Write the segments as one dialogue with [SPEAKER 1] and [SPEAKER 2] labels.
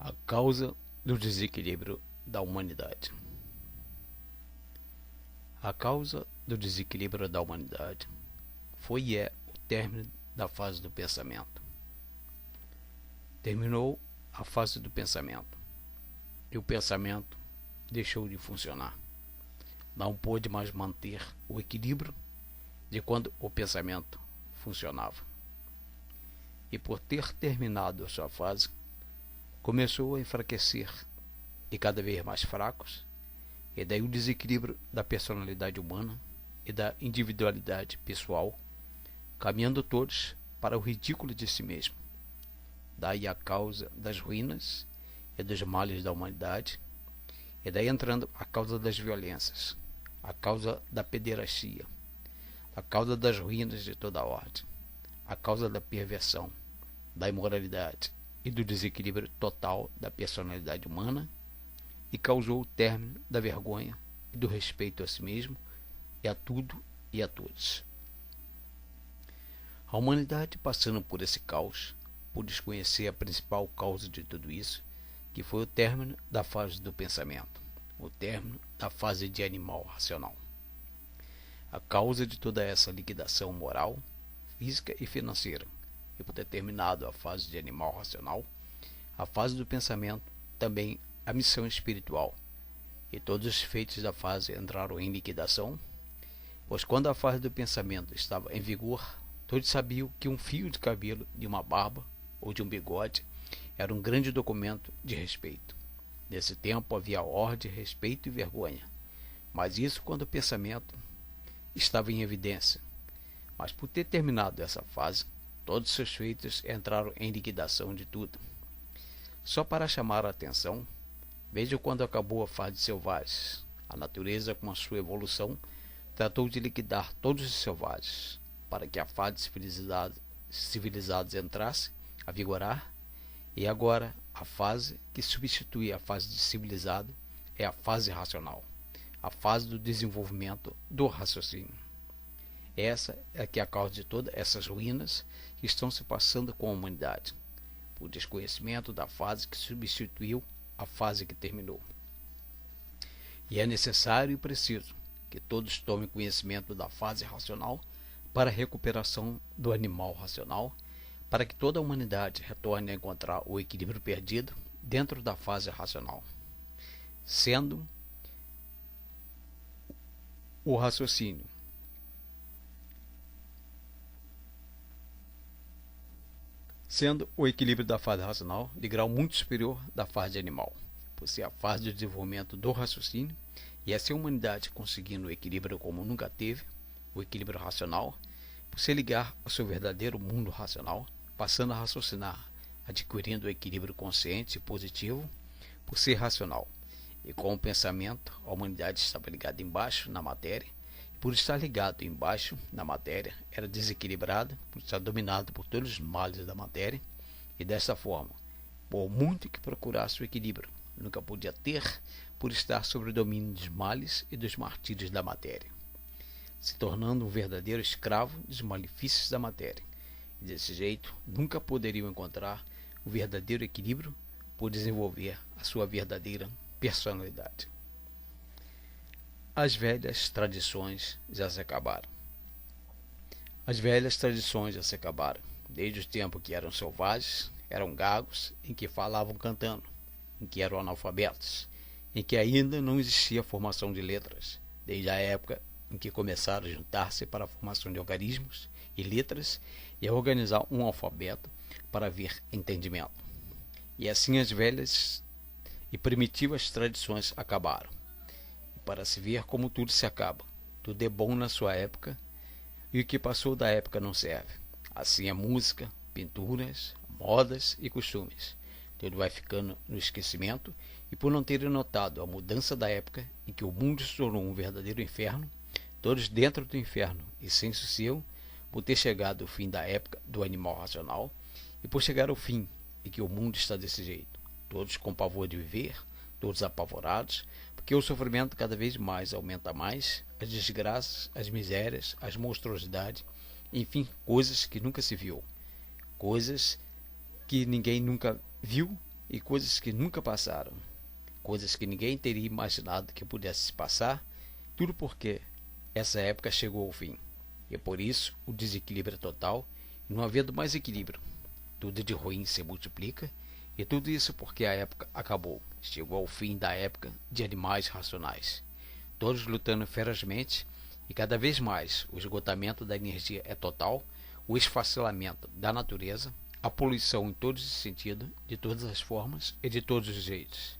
[SPEAKER 1] A causa do desequilíbrio da humanidade. A causa do desequilíbrio da humanidade foi e é o término da fase do pensamento. Terminou a fase do pensamento e o pensamento deixou de funcionar. Não pôde mais manter o equilíbrio de quando o pensamento funcionava. E por ter terminado a sua fase, começou a enfraquecer e cada vez mais fracos, e daí o desequilíbrio da personalidade humana e da individualidade pessoal, caminhando todos para o ridículo de si mesmo. Daí a causa das ruínas e dos males da humanidade, e daí entrando a causa das violências, a causa da pederastia, a causa das ruínas de toda a ordem, a causa da perversão, da imoralidade e do desequilíbrio total da personalidade humana, e causou o término da vergonha e do respeito a si mesmo e a tudo e a todos. A humanidade, passando por esse caos, por desconhecer a principal causa de tudo isso, que foi o término da fase do pensamento, o término da fase de animal racional. A causa de toda essa liquidação moral, física e financeira, e por ter terminado a fase de animal racional, a fase do pensamento, também a missão espiritual, e todos os feitos da fase entraram em liquidação, pois quando a fase do pensamento estava em vigor, todos sabiam que um fio de cabelo, de uma barba ou de um bigode era um grande documento de respeito. Nesse tempo havia ordem, respeito e vergonha, mas isso quando o pensamento estava em evidência. Mas por ter terminado essa fase, todos os seus feitos entraram em liquidação de tudo. Só para chamar a atenção, veja quando acabou a fase de selvagens. A natureza, com a sua evolução, tratou de liquidar todos os selvagens, para que a fase de civilizados entrasse a vigorar, e agora a fase que substitui a fase de civilizado é a fase racional, a fase do desenvolvimento do raciocínio. Essa é que é a causa de todas essas ruínas que estão se passando com a humanidade, por desconhecimento da fase que substituiu a fase que terminou. E é necessário e preciso que todos tomem conhecimento da fase racional para a recuperação do animal racional, para que toda a humanidade retorne a encontrar o equilíbrio perdido dentro da fase racional, sendo o raciocínio o equilíbrio da fase racional de grau muito superior da fase animal, por ser a fase de desenvolvimento do raciocínio, e essa humanidade conseguindo o equilíbrio como nunca teve, o equilíbrio racional, por se ligar ao seu verdadeiro mundo racional, passando a raciocinar, adquirindo o equilíbrio consciente e positivo, por ser racional. E com o pensamento, a humanidade estava ligada embaixo na matéria, e por estar ligado embaixo na matéria, era desequilibrada, por estar dominado por todos os males da matéria, e dessa forma, por muito que procurasse o equilíbrio, nunca podia ter, por estar sob o domínio dos males e dos martírios da matéria, se tornando um verdadeiro escravo dos malefícios da matéria. E desse jeito, nunca poderiam encontrar o verdadeiro equilíbrio por desenvolver a sua verdadeira personalidade. As velhas tradições já se acabaram. As velhas tradições já se acabaram, desde os tempos que eram selvagens, eram gagos, em que falavam cantando, em que eram analfabetos, em que ainda não existia formação de letras, desde a época em que começaram a juntar-se para a formação de organismos e letras e a organizar um alfabeto para haver entendimento. E assim as velhas e primitivas tradições acabaram. E para se ver como tudo se acaba, tudo é bom na sua época, e o que passou da época não serve. Assim a música, pinturas, modas e costumes. Tudo vai ficando no esquecimento, e por não terem notado a mudança da época em que o mundo se tornou um verdadeiro inferno, todos dentro do inferno e sem sossego, por ter chegado o fim da época do animal racional, e por chegar ao fim em que o mundo está desse jeito, todos com pavor de viver, todos apavorados, porque o sofrimento cada vez mais aumenta mais, as desgraças, as misérias, as monstruosidades, enfim, coisas que nunca se viu, coisas que ninguém nunca viu e coisas que nunca passaram, coisas que ninguém teria imaginado que pudesse se passar, tudo porque essa época chegou ao fim. E por isso o desequilíbrio é total, e não havendo mais equilíbrio, tudo de ruim se multiplica, e tudo isso porque a época acabou. Chegou ao fim da época de animais racionais, todos lutando ferozmente, e cada vez mais o esgotamento da energia é total, o esfacelamento da natureza, a poluição em todos os sentidos, de todas as formas e de todos os jeitos.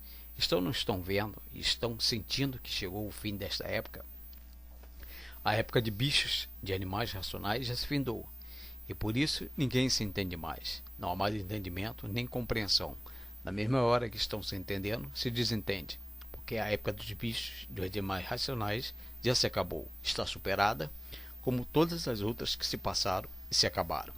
[SPEAKER 1] Não estão vendo e estão sentindo que chegou o fim desta época? A época de bichos, de animais racionais, já se findou, e por isso ninguém se entende mais. Não há mais entendimento nem compreensão. Na mesma hora que estão se entendendo, se desentende, porque a época dos bichos, dos animais racionais, já se acabou, está superada, como todas as outras que se passaram e se acabaram.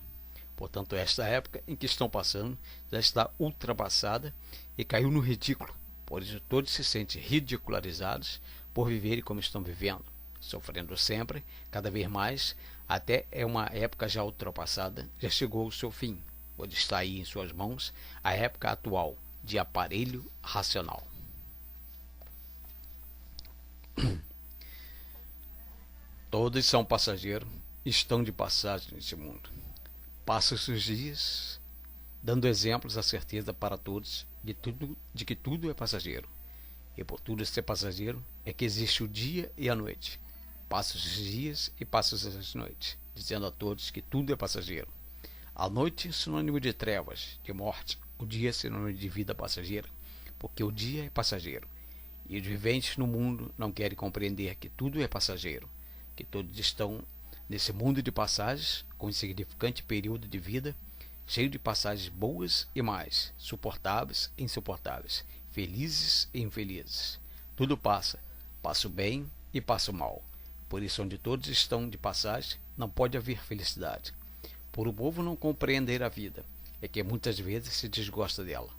[SPEAKER 1] Portanto, esta época em que estão passando já está ultrapassada e caiu no ridículo. Por isso todos se sentem ridicularizados por viverem como estão vivendo, sofrendo sempre, cada vez mais, até é uma época já ultrapassada, já chegou ao seu fim, onde está aí em suas mãos a época atual de aparelho racional. Todos são passageiros, estão de passagem neste mundo. Passam-se os dias, dando exemplos à certeza para todos de que tudo é passageiro. E por tudo ser passageiro é que existe o dia e a noite. Passam-se os dias e passam-se as noites, dizendo a todos que tudo é passageiro. A noite é sinônimo de trevas, de morte. O dia é sinônimo de vida passageira, porque o dia é passageiro. E os viventes no mundo não querem compreender que tudo é passageiro, que todos estão nesse mundo de passagens, com insignificante período de vida, cheio de passagens boas e más, suportáveis e insuportáveis, felizes e infelizes. Tudo passa, passa o bem e passa o mal. Por isso, onde todos estão de passagem, não pode haver felicidade. Por o povo não compreender a vida, é que muitas vezes se desgosta dela.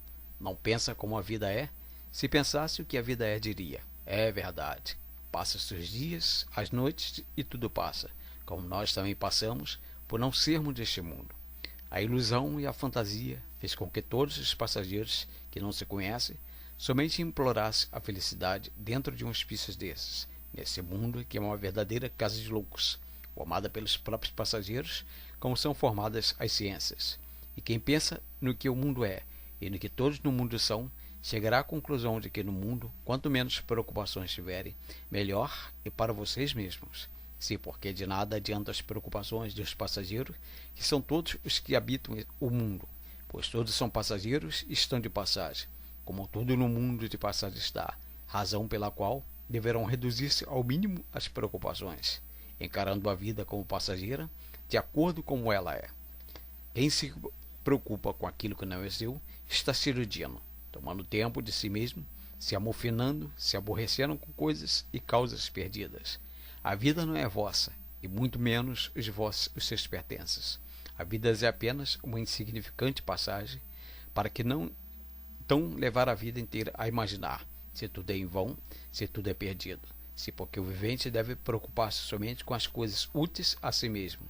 [SPEAKER 1] Não pensa como a vida é. Se pensasse o que a vida é, diria: é verdade. Passa-se os dias, as noites e tudo passa, como nós também passamos por não sermos deste mundo. A ilusão e a fantasia fez com que todos os passageiros que não se conhecem somente implorassem a felicidade dentro de um hospício desses, nesse mundo que é uma verdadeira casa de loucos, formada pelos próprios passageiros, como são formadas as ciências. E quem pensa no que o mundo é e no que todos no mundo são, chegará à conclusão de que no mundo, quanto menos preocupações tiverem, melhor e para vocês mesmos. Sim, porque de nada adianta as preocupações dos passageiros, que são todos os que habitam o mundo, pois todos são passageiros e estão de passagem, como tudo no mundo de passagem está, razão pela qual deverão reduzir-se ao mínimo as preocupações, encarando a vida como passageira, de acordo com como ela é. Quem se preocupa com aquilo que não é seu, está se iludindo, tomando tempo de si mesmo, se amofinando, se aborrecendo com coisas e causas perdidas. A vida não é vossa, e muito menos os seus pertences. A vida é apenas uma insignificante passagem, para que não tão levar a vida inteira a imaginar se tudo é em vão, se tudo é perdido, se porque o vivente deve preocupar-se somente com as coisas úteis a si mesmo.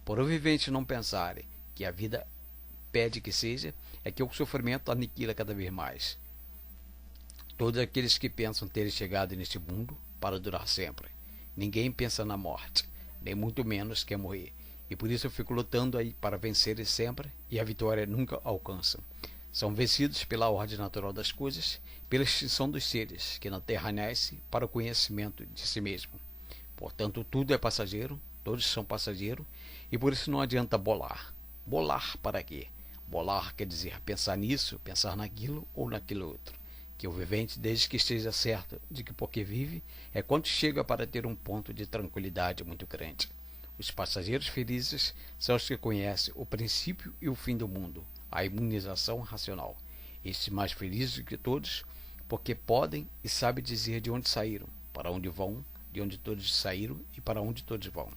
[SPEAKER 1] Por o vivente não pensar que a vida pede que seja, é que o sofrimento aniquila cada vez mais. Todos aqueles que pensam terem chegado neste mundo para durar sempre. Ninguém pensa na morte, nem muito menos quer morrer, e por isso eu fico lutando aí para vencerem sempre, e a vitória nunca alcançam. São vencidos pela ordem natural das coisas, pela extinção dos seres, que na terra nasce para o conhecimento de si mesmo. Portanto, tudo é passageiro, todos são passageiros, e por isso não adianta bolar. Bolar para quê? Bolar quer dizer pensar nisso, pensar naquilo ou naquilo outro. Que o vivente, desde que esteja certo de que porque vive, é quando chega para ter um ponto de tranquilidade muito grande. Os passageiros felizes são os que conhecem o princípio e o fim do mundo, a imunização racional. Estes mais felizes do que todos, porque podem e sabem dizer de onde saíram, para onde vão, de onde todos saíram e para onde todos vão.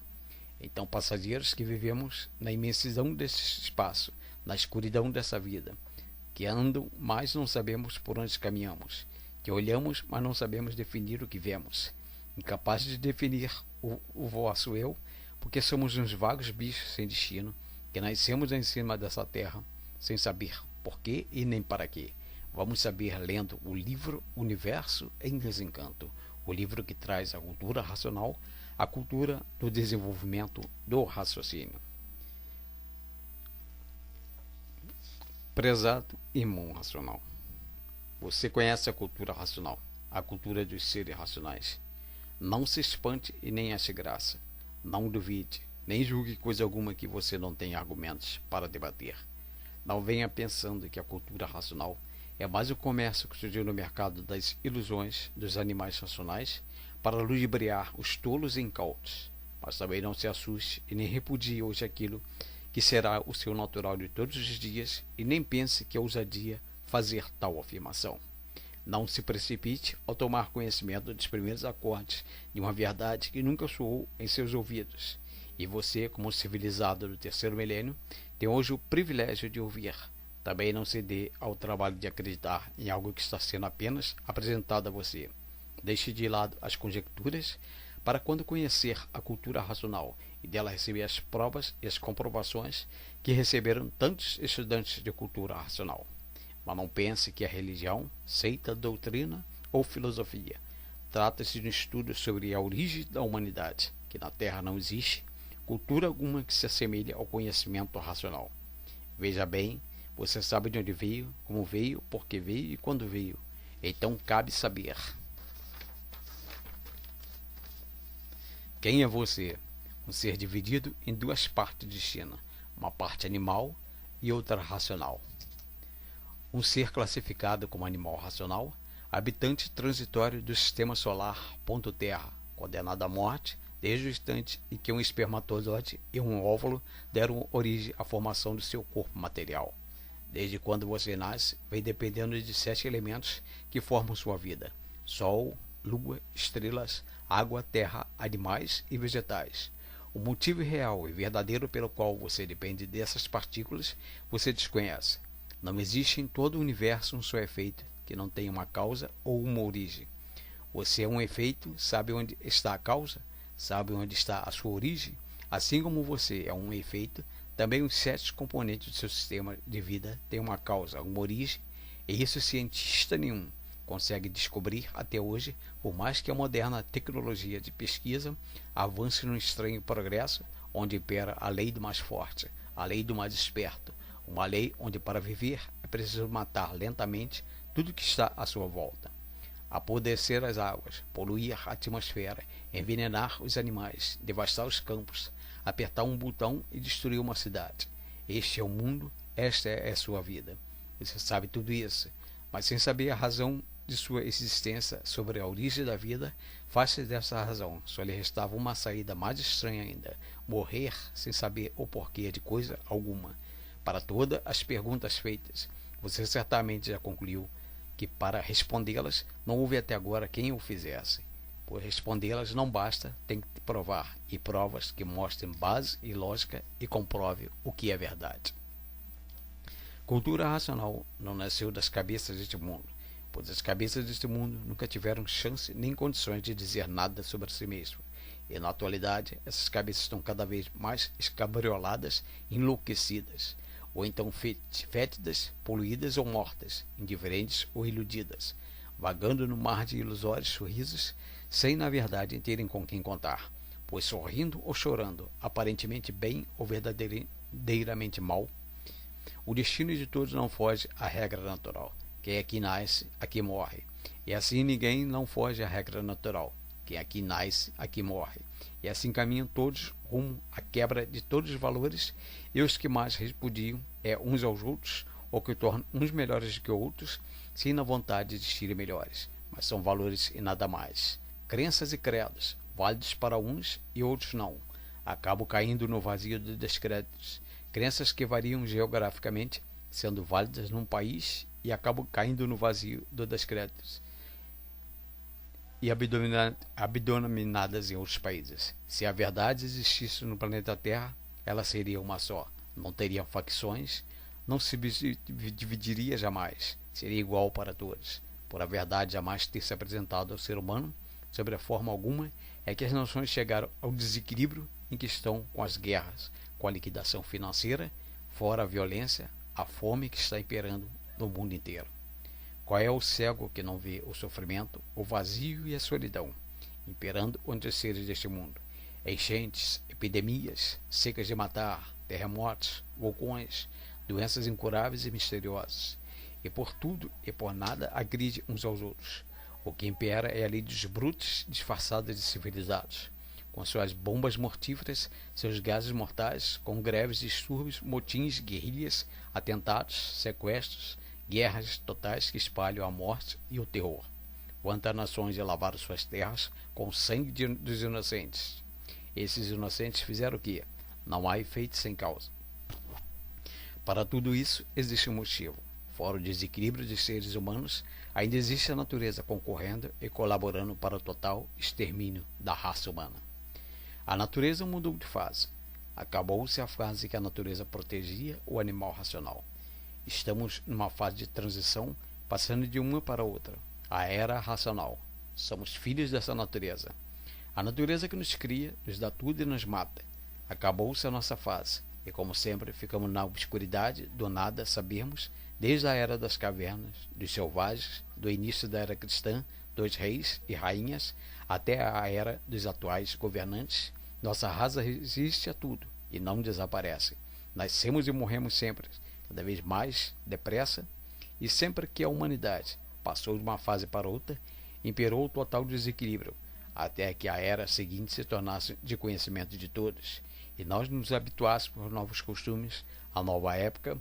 [SPEAKER 1] Então, passageiros que vivemos na imensidão desse espaço, na escuridão dessa vida, que andam, mas não sabemos por onde caminhamos, que olhamos, mas não sabemos definir o que vemos, incapazes de definir o vosso eu, porque somos uns vagos bichos sem destino, que nascemos em cima dessa terra, sem saber porquê e nem para quê, Vamos saber lendo o livro Universo em Desencanto, o livro que traz a cultura racional, a cultura do desenvolvimento do raciocínio. Prezado irmão racional, você conhece a cultura racional, a cultura dos seres racionais. Não se espante e nem ache graça. Não duvide, nem julgue coisa alguma que você não tenha argumentos para debater. Não venha pensando que a cultura racional é mais um comércio que surgiu no mercado das ilusões dos animais racionais para ludibriar os tolos e incautos. Mas também não se assuste e nem repudie hoje aquilo que será o seu natural de todos os dias e nem pense que é ousadia fazer tal afirmação. Não se precipite ao tomar conhecimento dos primeiros acordes de uma verdade que nunca soou em seus ouvidos. E você, como civilizado do terceiro milênio, tem hoje o privilégio de ouvir. Também não se dê ao trabalho de acreditar em algo que está sendo apenas apresentado a você. Deixe de lado as conjecturas para quando conhecer a cultura racional e dela receber as provas e as comprovações que receberam tantos estudantes de cultura racional. Mas não pense que a religião, seita, doutrina ou filosofia. Trata-se de um estudo sobre a origem da humanidade, que na Terra não existe cultura alguma que se assemelhe ao conhecimento racional. Veja bem, você sabe de onde veio, como veio, por que veio e quando veio. Então cabe saber. Quem é você? Um ser dividido em duas partes distintas, uma parte animal e outra racional. Um ser classificado como animal racional, habitante transitório do sistema solar, ponto Terra, condenado à morte desde o instante em que um espermatozoide e um óvulo deram origem à formação do seu corpo material. Desde quando você nasce, vem dependendo de 7 elementos que formam sua vida: Sol, Lua, estrelas, água, terra, animais e vegetais. O motivo real e verdadeiro pelo qual você depende dessas partículas, você desconhece. Não existe em todo o universo um só efeito que não tenha uma causa ou uma origem. Você é um efeito, sabe onde está a causa? Sabe onde está a sua origem? Assim como você é um efeito, também os 7 componentes do seu sistema de vida têm uma causa, uma origem, e isso cientista nenhum consegue descobrir até hoje, por mais que a moderna tecnologia de pesquisa avance num estranho progresso, onde impera a lei do mais forte, a lei do mais esperto, uma lei onde para viver é preciso matar lentamente tudo que está à sua volta. Apodrecer as águas, poluir a atmosfera, envenenar os animais, devastar os campos, apertar um botão e destruir uma cidade. Este é o mundo, esta é a sua vida. Você sabe tudo isso, mas sem saber a razão de sua existência, sobre a origem da vida, face dessa razão, só lhe restava uma saída mais estranha ainda: morrer sem saber o porquê de coisa alguma. Para todas as perguntas feitas, você certamente já concluiu que para respondê-las não houve até agora quem o fizesse. Por respondê-las não basta, tem que provar, e provas que mostrem base e lógica e comprove o que é verdade. Cultura racional não nasceu das cabeças deste mundo, pois as cabeças deste mundo nunca tiveram chance nem condições de dizer nada sobre si mesmo. E na atualidade, essas cabeças estão cada vez mais escabrioladas, enlouquecidas, ou então fétidas, poluídas ou mortas, indiferentes ou iludidas, vagando no mar de ilusórios sorrisos, sem na verdade terem com quem contar, pois sorrindo ou chorando, aparentemente bem ou verdadeiramente mal, o destino de todos não foge à regra natural. Quem aqui nasce, aqui morre. E assim ninguém não foge à regra natural. Quem aqui nasce, aqui morre. E assim caminham todos rumo à quebra de todos os valores, e os que mais repudiam uns aos outros, ou que tornam uns melhores que outros, sem na vontade de existirem melhores, mas são valores e nada mais. Crenças e credos, válidos para uns e outros não, acabam caindo no vazio dos descréditos. Crenças que variam geograficamente, sendo válidas num país, e acabam caindo no vazio dos descréditos e abdominadas em outros países. Se a verdade existisse no planeta Terra, ela seria uma só. Não teria facções, não se dividiria jamais. Seria igual para todos. Por a verdade jamais ter se apresentado ao ser humano, sobre a forma alguma, é que as nações chegaram ao desequilíbrio em que estão com as guerras, com a liquidação financeira, fora a violência, a fome que está imperando no mundo inteiro. Qual é o cego que não vê o sofrimento, o vazio e a solidão, imperando entre os seres deste mundo? Enchentes, epidemias, secas de matar, terremotos, vulcões, doenças incuráveis e misteriosas. E por tudo e por nada agride uns aos outros. O que impera é a lei dos brutos disfarçada de civilizados, com suas bombas mortíferas, seus gases mortais, com greves, distúrbios, motins, guerrilhas, atentados, sequestros, guerras totais que espalham a morte e o terror. Quantas nações lavaram suas terras com o sangue dos inocentes? Esses inocentes fizeram o quê? Não há efeito sem causa. Para tudo isso existe um motivo. Fora o desequilíbrio dos seres humanos, ainda existe a natureza concorrendo e colaborando para o total extermínio da raça humana. A natureza mudou de fase. Acabou-se a fase que a natureza protegia o animal racional. Estamos numa fase de transição, passando de uma para outra. A era racional. Somos filhos dessa natureza. A natureza que nos cria, nos dá tudo e nos mata. Acabou-se a nossa fase. E como sempre, ficamos na obscuridade do nada sabermos, desde a era das cavernas, dos selvagens, do início da era cristã, dos reis e rainhas, até a era dos atuais governantes. Nossa raça resiste a tudo e não desaparece. Nascemos e morremos sempre, cada vez mais depressa, e sempre que a humanidade passou de uma fase para outra, imperou o total desequilíbrio, até que a era seguinte se tornasse de conhecimento de todos, e nós nos habituássemos aos novos costumes, à nova época,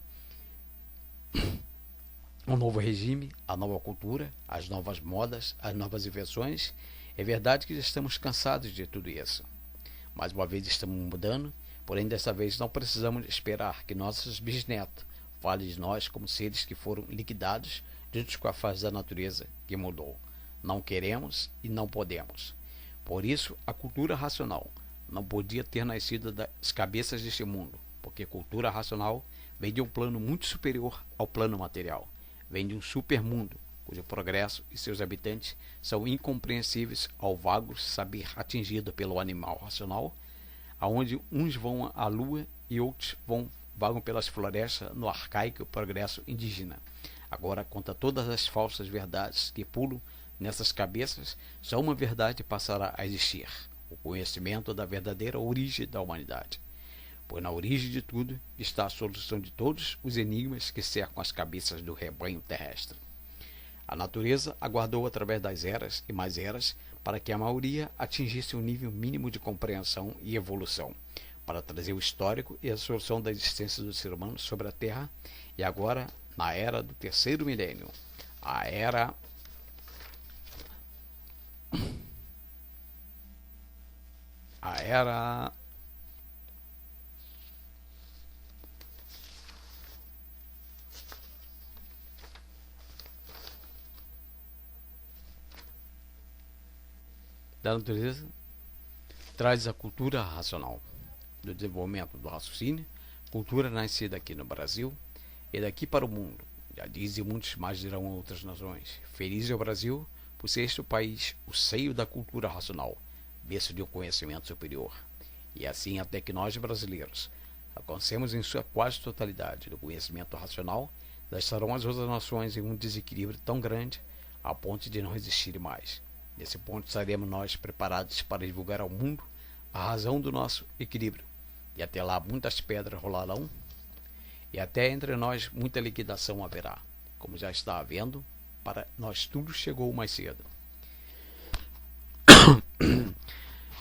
[SPEAKER 1] ao novo regime, à nova cultura, às novas modas, às novas invenções. É verdade que já estamos cansados de tudo isso. Mais uma vez estamos mudando, porém dessa vez não precisamos esperar que nossos bisnetos falem de nós como seres que foram liquidados juntos com a fase da natureza que mudou. Não queremos e não podemos. Por isso, a cultura racional não podia ter nascido das cabeças deste mundo, porque cultura racional vem de um plano muito superior ao plano material. Vem de um supermundo, cujo progresso e seus habitantes são incompreensíveis ao vago saber atingido pelo animal racional, aonde uns vão à lua e outros vagam pelas florestas no arcaico progresso indígena. Agora, contra todas as falsas verdades que pulam nessas cabeças, só uma verdade passará a existir: o conhecimento da verdadeira origem da humanidade. Pois na origem de tudo está a solução de todos os enigmas que cercam as cabeças do rebanho terrestre. A natureza aguardou através das eras e mais eras para que a maioria atingisse um nível mínimo de compreensão e evolução, para trazer o histórico e a solução da existência do ser humano sobre a Terra, e agora, na era do terceiro milênio, a era da natureza traz a cultura racional, do desenvolvimento do raciocínio, cultura nascida aqui no Brasil e daqui para o mundo. Já dizem muitos, mais dirão outras nações. Feliz é o Brasil, por ser este o país, o seio da cultura racional, berço de um conhecimento superior. E assim até que nós brasileiros alcancemos em sua quase totalidade do conhecimento racional, deixarão as outras nações em um desequilíbrio tão grande a ponto de não resistirem mais. Nesse ponto estaremos nós preparados para divulgar ao mundo a razão do nosso equilíbrio. E até lá muitas pedras rolarão, e até entre nós muita liquidação haverá, como já está havendo. Para nós tudo chegou mais cedo.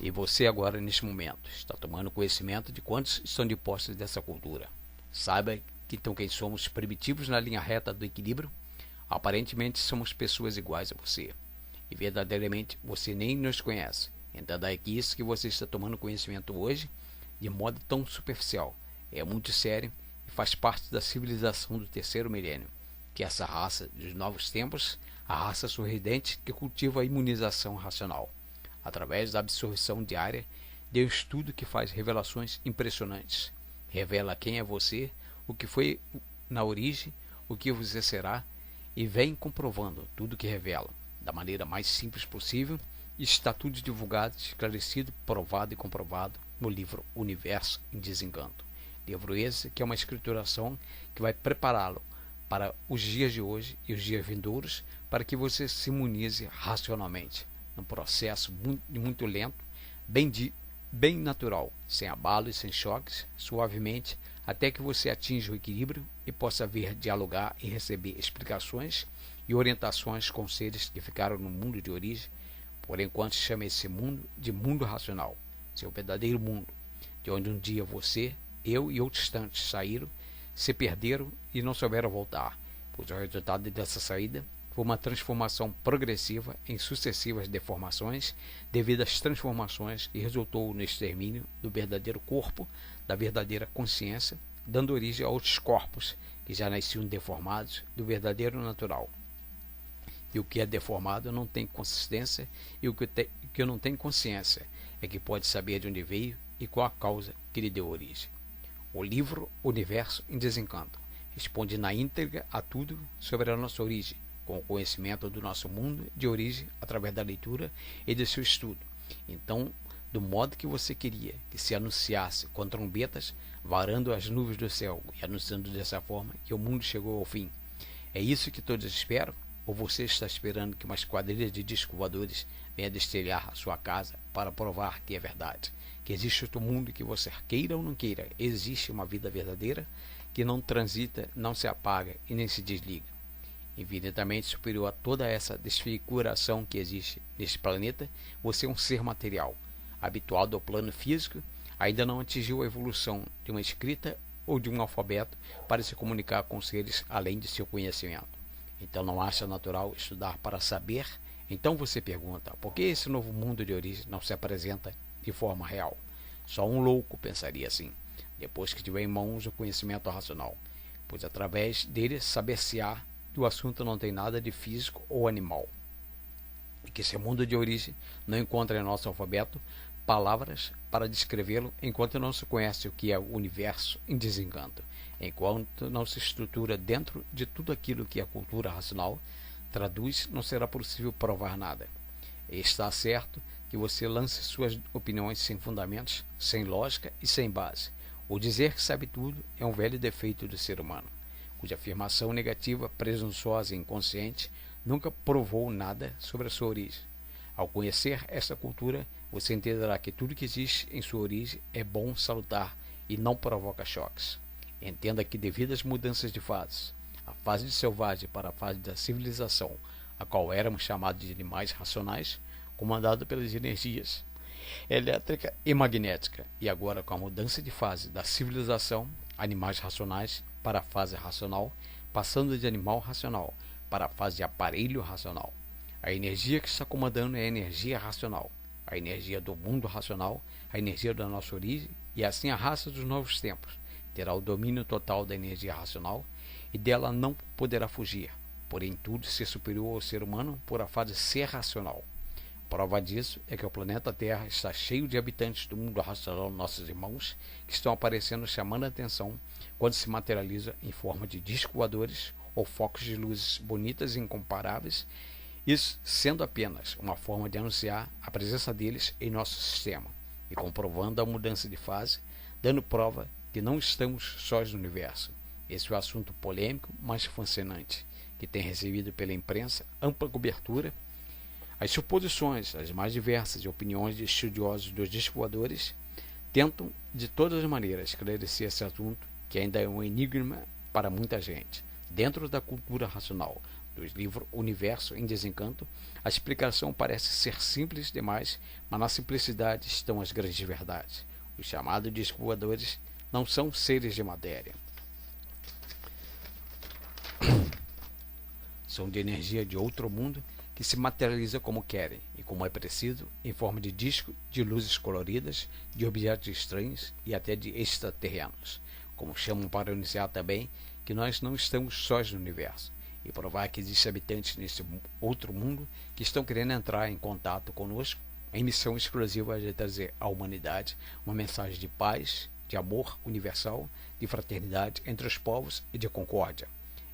[SPEAKER 1] E você agora, neste momento, está tomando conhecimento de quantos estão de posse dessa cultura. Saiba que então quem somos primitivos na linha reta do equilíbrio, aparentemente somos pessoas iguais a você. E verdadeiramente você nem nos conhece. Entenda é que isso que você está tomando conhecimento hoje, de modo tão superficial, é muito sério e faz parte da civilização do terceiro milênio, que é essa raça dos novos tempos, a raça sorridente que cultiva a imunização racional, através da absorção diária de um estudo que faz revelações impressionantes. Revela quem é você, o que foi na origem, o que você será, e vem comprovando tudo que revela, da maneira mais simples possível, e está tudo divulgado, esclarecido, provado e comprovado no livro Universo em Desencanto. Livro esse que é uma escrituração que vai prepará-lo para os dias de hoje e os dias vindouros, para que você se imunize racionalmente, num processo muito lento, bem natural, sem abalo e sem choques, suavemente, até que você atinja o equilíbrio e possa vir dialogar e receber explicações e orientações com seres que ficaram no mundo de origem. Por enquanto, chame esse mundo de mundo racional, seu verdadeiro mundo, de onde um dia você, eu e outros tantos saíram, se perderam e não souberam voltar, pois o resultado dessa saída foi uma transformação progressiva em sucessivas deformações devido às transformações que resultou no extermínio do verdadeiro corpo, da verdadeira consciência, dando origem a outros corpos que já nasciam deformados do verdadeiro natural. E o que é deformado não tem consistência, e o que não tem consciência é que pode saber de onde veio e qual a causa que lhe deu origem. O livro Universo em Desencanto responde na íntegra a tudo sobre a nossa origem, com o conhecimento do nosso mundo de origem através da leitura e de seu estudo. Então, do modo que você queria que se anunciasse com trombetas, varando as nuvens do céu e anunciando dessa forma que o mundo chegou ao fim. É isso que todos esperam? Ou você está esperando que uma esquadrilha de disco voadores venha destelhar a sua casa para provar que é verdade? Que existe outro mundo que você queira ou não queira, existe uma vida verdadeira que não transita, não se apaga e nem se desliga. Infinitamente superior a toda essa desfiguração que existe neste planeta, você é um ser material, habituado ao plano físico, ainda não atingiu a evolução de uma escrita ou de um alfabeto para se comunicar com seres além de seu conhecimento. Então não acha natural estudar para saber? Então você pergunta, por que esse novo mundo de origem não se apresenta de forma real? Só um louco pensaria assim, depois que tiver em mãos o conhecimento racional, pois através dele saber-se-á que o assunto não tem nada de físico ou animal, e que esse mundo de origem não encontra em nosso alfabeto palavras para descrevê-lo enquanto não se conhece o que é o universo em desencanto, enquanto não se estrutura dentro de tudo aquilo que a cultura racional traduz, não será possível provar nada. E está certo que você lance suas opiniões sem fundamentos, sem lógica e sem base. O dizer que sabe tudo é um velho defeito do ser humano, cuja afirmação negativa, presunçosa e inconsciente nunca provou nada sobre a sua origem. Ao conhecer esta cultura, você entenderá que tudo que existe em sua origem é bom, salutar e não provoca choques. Entenda que devido às mudanças de fases, a fase de selvagem para a fase da civilização, a qual éramos chamados de animais racionais, comandado pelas energias elétrica e magnética, e agora com a mudança de fase da civilização, animais racionais para a fase racional, passando de animal racional para a fase de aparelho racional. A energia que está comandando é a energia racional, a energia do mundo racional, a energia da nossa origem, e assim a raça dos novos tempos terá o domínio total da energia racional e dela não poderá fugir, porém tudo ser superior ao ser humano por a fase ser racional. Prova disso é que o planeta Terra está cheio de habitantes do mundo racional, nossos irmãos, que estão aparecendo chamando a atenção quando se materializa em forma de discos voadores ou focos de luzes bonitas e incomparáveis, isso sendo apenas uma forma de anunciar a presença deles em nosso sistema e comprovando a mudança de fase, dando prova que não estamos sós no universo. Esse é o assunto polêmico, mas fascinante, que tem recebido pela imprensa ampla cobertura. As suposições, as mais diversas e opiniões de estudiosos dos discos voadores tentam de todas as maneiras esclarecer esse assunto, que ainda é um enigma para muita gente. Dentro da cultura racional dos livros Universo em Desencanto, a explicação parece ser simples demais, mas na simplicidade estão as grandes verdades. Os chamados discos voadores não são seres de matéria. São de energia de outro mundo que se materializa como querem e como é preciso, em forma de disco, de luzes coloridas, de objetos estranhos e até de extraterrenos, como chamam para anunciar também que nós não estamos sós no universo, e provar que existem habitantes nesse outro mundo que estão querendo entrar em contato conosco em missão exclusiva de trazer à humanidade uma mensagem de paz, de amor universal, de fraternidade entre os povos e de concórdia.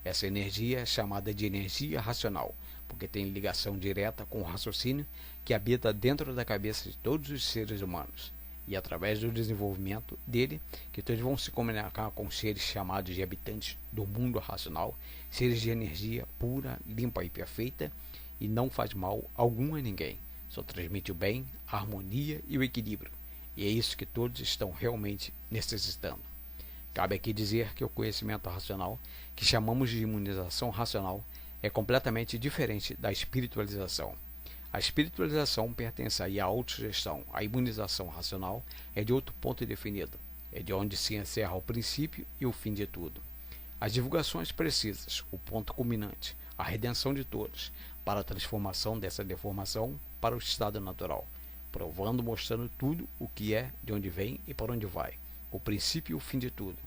[SPEAKER 1] Essa energia é chamada de energia racional, porque tem ligação direta com o raciocínio que habita dentro da cabeça de todos os seres humanos. e através do desenvolvimento dele, que todos vão se comunicar com seres chamados de habitantes do mundo racional, seres de energia pura, limpa e perfeita, e não faz mal algum a ninguém, só transmite o bem, a harmonia e o equilíbrio, e é isso que todos estão realmente necessitando. Cabe aqui dizer que o conhecimento racional, que chamamos de imunização racional, é completamente diferente da espiritualização. A espiritualização pertence aí à autossugestão. A imunização racional é de outro ponto definido. É de onde se encerra o princípio e o fim de tudo. As divulgações precisas, o ponto culminante, a redenção de todos, para a transformação dessa deformação para o estado natural, provando, mostrando tudo o que é, de onde vem e para onde vai, o princípio e o fim de tudo,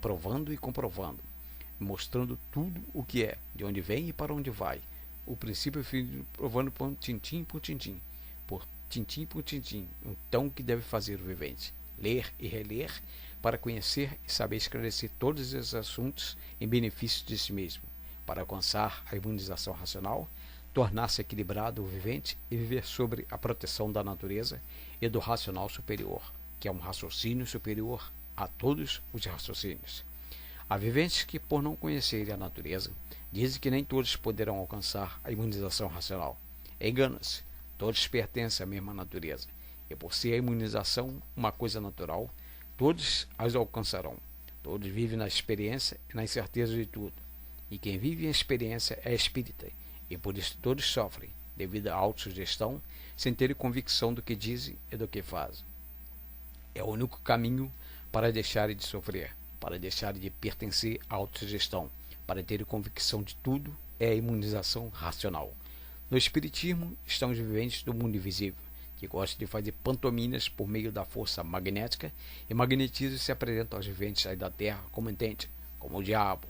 [SPEAKER 1] provando e comprovando, mostrando tudo o que é, de onde vem e para onde vai, o princípio e o fim, provando por tintim, por tintim, então o que deve fazer o vivente, ler e reler, para conhecer e saber esclarecer todos esses assuntos em benefício de si mesmo, para alcançar a imunização racional, tornar-se equilibrado o vivente e viver sobre a proteção da natureza e do racional superior, que é um raciocínio superior a todos os raciocínios. Há viventes que, por não conhecerem a natureza, dizem que nem todos poderão alcançar a imunização racional. Engana-se, todos pertencem à mesma natureza, e por ser a imunização uma coisa natural, todos as alcançarão. Todos vivem na experiência e na incerteza de tudo. E quem vive em experiência é espírita, e por isso todos sofrem, devido à autossugestão, sem terem convicção do que dizem e do que fazem. É o único caminho para deixarem de sofrer, para deixarem de pertencer à autossugestão, para terem convicção de tudo, é a imunização racional. No Espiritismo estão os viventes do mundo invisível, que gostam de fazer pantominas por meio da força magnética, e magnetizam e se apresentam aos viventes aí da Terra como entende, como o diabo,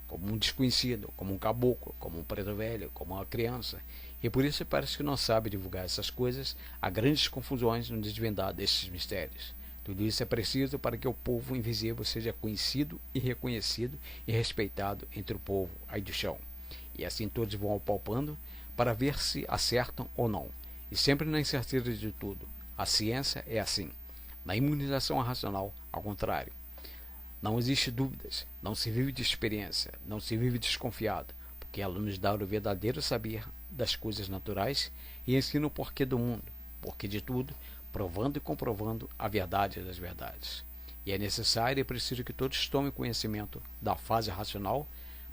[SPEAKER 1] como um desconhecido, como um caboclo, como um preto velho, como uma criança, e por isso parece que não sabe divulgar essas coisas. Há grandes confusões no desvendar desses mistérios. Tudo isso é preciso para que o povo invisível seja conhecido e reconhecido e respeitado entre o povo aí do chão. E assim todos vão apalpando para ver se acertam ou não. E sempre na incerteza de tudo. A ciência é assim. Na imunização racional, ao contrário. Não existe dúvidas, não se vive de experiência, não se vive desconfiado, porque ela nos dá o verdadeiro saber das coisas naturais e ensina o porquê do mundo, porquê de tudo, provando e comprovando a verdade das verdades. E é necessário e preciso que todos tomem conhecimento da fase racional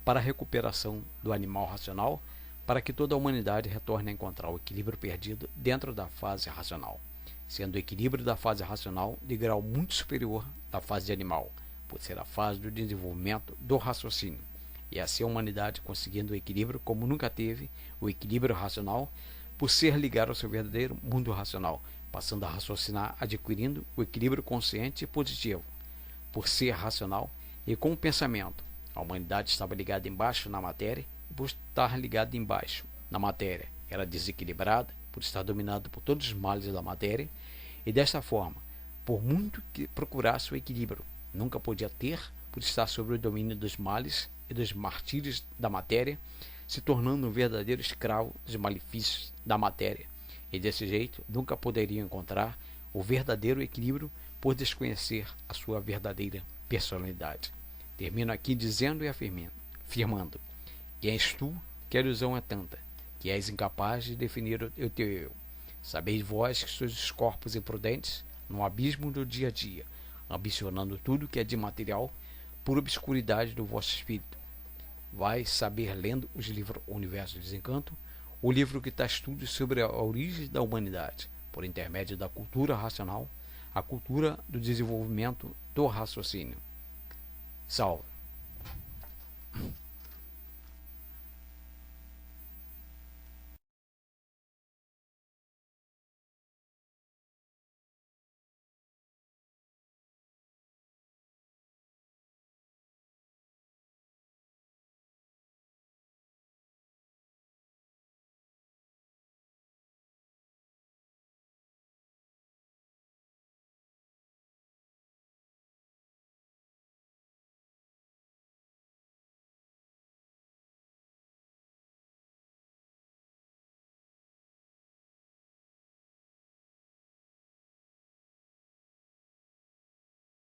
[SPEAKER 1] para a recuperação do animal racional, para que toda a humanidade retorne a encontrar o equilíbrio perdido dentro da fase racional, sendo o equilíbrio da fase racional de grau muito superior da fase animal, por ser a fase do desenvolvimento do raciocínio, e assim a humanidade conseguindo o equilíbrio como nunca teve, o equilíbrio racional, por ser ligado ao seu verdadeiro mundo racional, passando a raciocinar, adquirindo o equilíbrio consciente e positivo, por ser racional e com o pensamento. A humanidade estava ligada embaixo na matéria, e por estar ligada embaixo na matéria, era desequilibrada, por estar dominada por todos os males da matéria, e desta forma, por muito que procurasse o equilíbrio, nunca podia ter, por estar sob o domínio dos males e dos martírios da matéria, se tornando um verdadeiro escravo dos malefícios da matéria, e desse jeito nunca poderiam encontrar o verdadeiro equilíbrio por desconhecer a sua verdadeira personalidade. Termino aqui dizendo e afirmando: quem és tu, que a ilusão é tanta, que és incapaz de definir o teu eu. Sabeis vós que sois os corpos imprudentes, no abismo do dia a dia, ambicionando tudo que é de material, por obscuridade do vosso espírito. Vais saber lendo os livros O Universo de Desencanto, o livro que traz tudo sobre a origem da humanidade, por intermédio da cultura racional, a cultura do desenvolvimento do raciocínio. Salve!